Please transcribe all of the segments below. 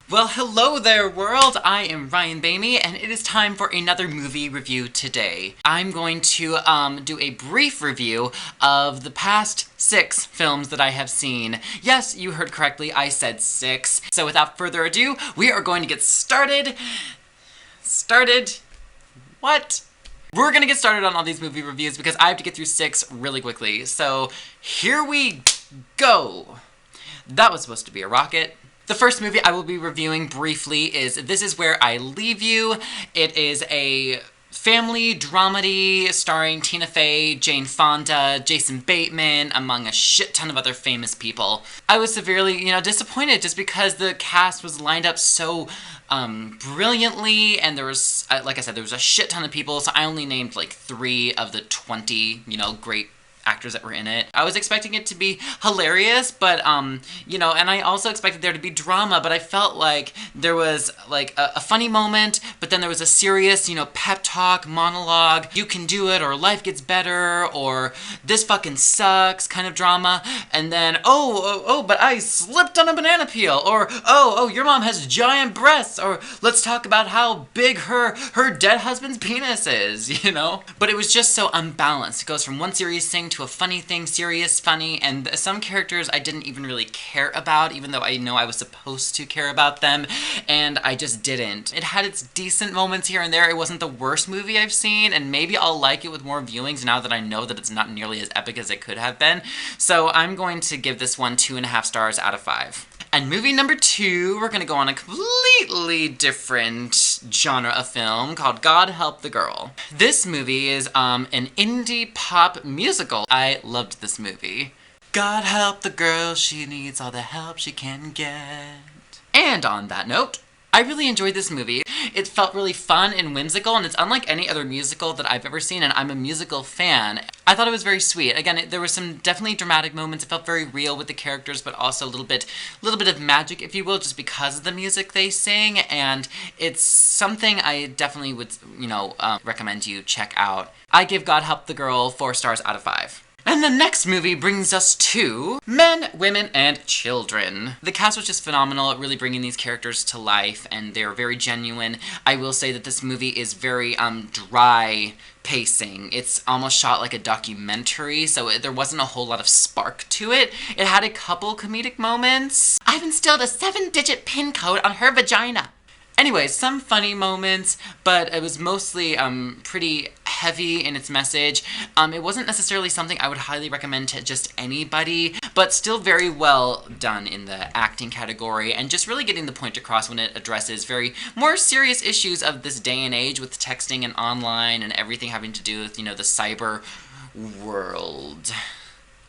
Well, hello there, world! I am Ryan Bamey, and it is time for another movie review today. I'm going to do a brief review of the past 6 films that I have seen. Yes, you heard correctly, I said 6. So without further ado, we are going to get started. What? We're gonna get started on all these movie reviews because I have to get through 6 really quickly. So here we go. That was supposed to be a rocket. The first movie I will be reviewing briefly is This Is Where I Leave You. It is a family dramedy starring Tina Fey, Jane Fonda, Jason Bateman, among a shit ton of other famous people. I was severely, disappointed just because the cast was lined up so brilliantly, and there was, like I said, there was a shit ton of people, so I only named like 3 of the 20, great actors that were in it. I was expecting it to be hilarious, but, and I also expected there to be drama, but I felt like there was, like, a funny moment, but then there was a serious, pep talk, monologue, you can do it, or life gets better, or this fucking sucks kind of drama, and then, but I slipped on a banana peel, or, your mom has giant breasts, or let's talk about how big her dead husband's penis is, But it was just so unbalanced. It goes from one serious thing to a funny thing, serious, funny, and some characters I didn't even really care about, even though I know I was supposed to care about them, and I just didn't. It had its decent moments here and there. It wasn't the worst movie I've seen, and maybe I'll like it with more viewings now that I know that it's not nearly as epic as it could have been. So I'm going to give this one 2.5 stars out of 5. And movie number 2, we're gonna go on a completely different genre of film called God Help the Girl. This movie is an indie pop musical. I loved this movie. God help the girl, she needs all the help she can get. And on that note, I really enjoyed this movie. It felt really fun and whimsical, and it's unlike any other musical that I've ever seen, and I'm a musical fan. I thought it was very sweet. Again, there were some definitely dramatic moments. It felt very real with the characters, but also a little bit of magic, if you will, just because of the music they sing, and it's something I definitely would, recommend you check out. I give God Help the Girl 4 stars out of 5. And the next movie brings us to Men, Women, and Children. The cast was just phenomenal, really bringing these characters to life, and they're very genuine. I will say that this movie is very dry pacing. It's almost shot like a documentary, so there wasn't a whole lot of spark to it. It had a couple comedic moments. I've instilled a 7-digit pin code on her vagina. Anyways, some funny moments, but it was mostly pretty heavy in its message. It wasn't necessarily something I would highly recommend to just anybody, but still very well done in the acting category, and just really getting the point across when it addresses very more serious issues of this day and age with texting and online and everything having to do with, the cyber world.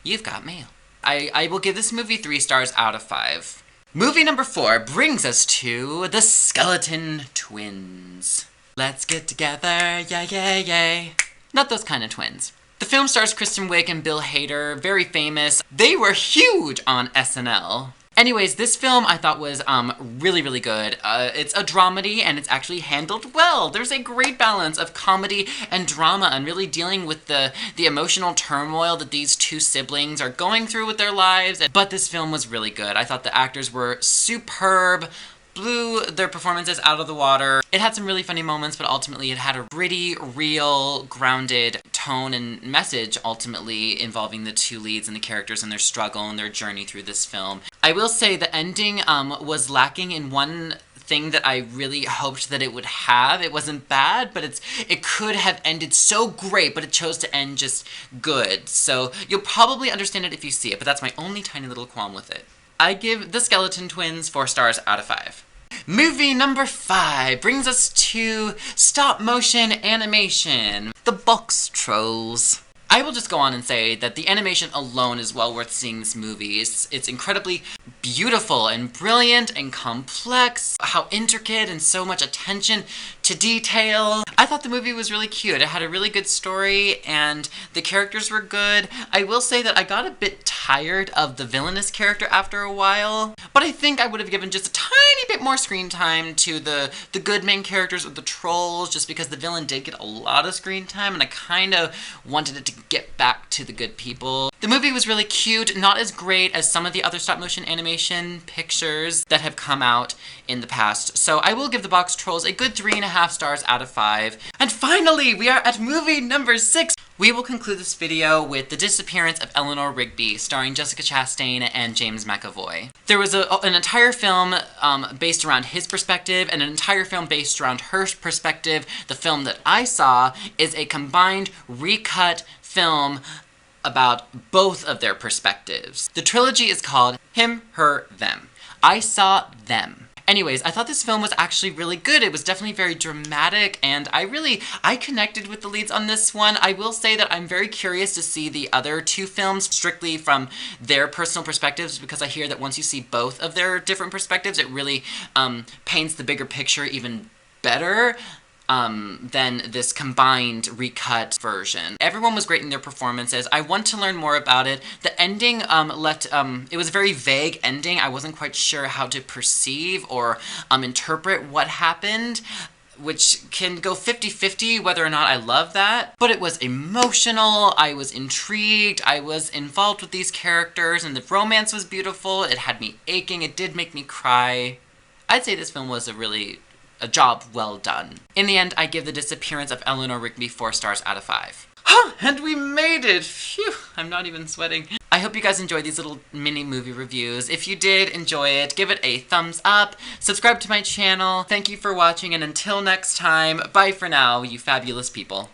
You've got mail. I will give this movie 3 stars out of 5. Movie number 4 brings us to The Skeleton Twins. Let's get together, yay. Not those kind of twins. The film stars Kristen Wiig and Bill Hader, very famous. They were huge on SNL. Anyways, this film I thought was really, really good. It's a dramedy, and it's actually handled well. There's a great balance of comedy and drama, and really dealing with the emotional turmoil that these 2 siblings are going through with their lives. But this film was really good. I thought the actors were superb, blew their performances out of the water. It had some really funny moments, but ultimately it had a pretty real, grounded tone and message, ultimately involving the 2 leads and the characters and their struggle and their journey through this film. I will say the ending was lacking in one thing that I really hoped that it would have. It wasn't bad, but it could have ended so great, but it chose to end just good. So you'll probably understand it if you see it, but that's my only tiny little qualm with it. I give The Skeleton Twins 4 stars out of 5. Movie number 5 brings us to stop-motion animation, The Boxtrolls. I will just go on and say that the animation alone is well worth seeing this movie. It's incredibly beautiful and brilliant and complex, how intricate and so much attention to detail. I thought the movie was really cute. It had a really good story and the characters were good. I will say that I got a bit tired of the villainous character after a while, but I think I would have given just a tiny bit more screen time to the good main characters with the trolls, just because the villain did get a lot of screen time and I kind of wanted it to get back to the good people. The movie was really cute, not as great as some of the other stop motion animation pictures that have come out in the past. So I will give the Boxtrolls a good 3.5 stars out of 5. And finally, we are at movie number 6. We will conclude this video with The Disappearance of Eleanor Rigby, starring Jessica Chastain and James McAvoy. There was an entire film based around his perspective and an entire film based around her perspective. The film that I saw is a combined, recut film about both of their perspectives. The trilogy is called Him, Her, Them. I saw Them. Anyways, I thought this film was actually really good. It was definitely very dramatic, and I connected with the leads on this one. I will say that I'm very curious to see the other two films strictly from their personal perspectives, because I hear that once you see both of their different perspectives, it really paints the bigger picture even better than this combined recut version. Everyone was great in their performances. I want to learn more about it. The ending it was a very vague ending. I wasn't quite sure how to perceive or interpret what happened, which can go 50-50 whether or not I love that. But it was emotional, I was intrigued, I was involved with these characters, and the romance was beautiful. It had me aching, it did make me cry. I'd say this film was a job well done. In the end, I give The Disappearance of Eleanor Rigby 4 stars out of 5. Huh, and we made it! Phew, I'm not even sweating. I hope you guys enjoyed these little mini movie reviews. If you did enjoy it, give it a thumbs up, subscribe to my channel. Thank you for watching, and until next time, bye for now, you fabulous people.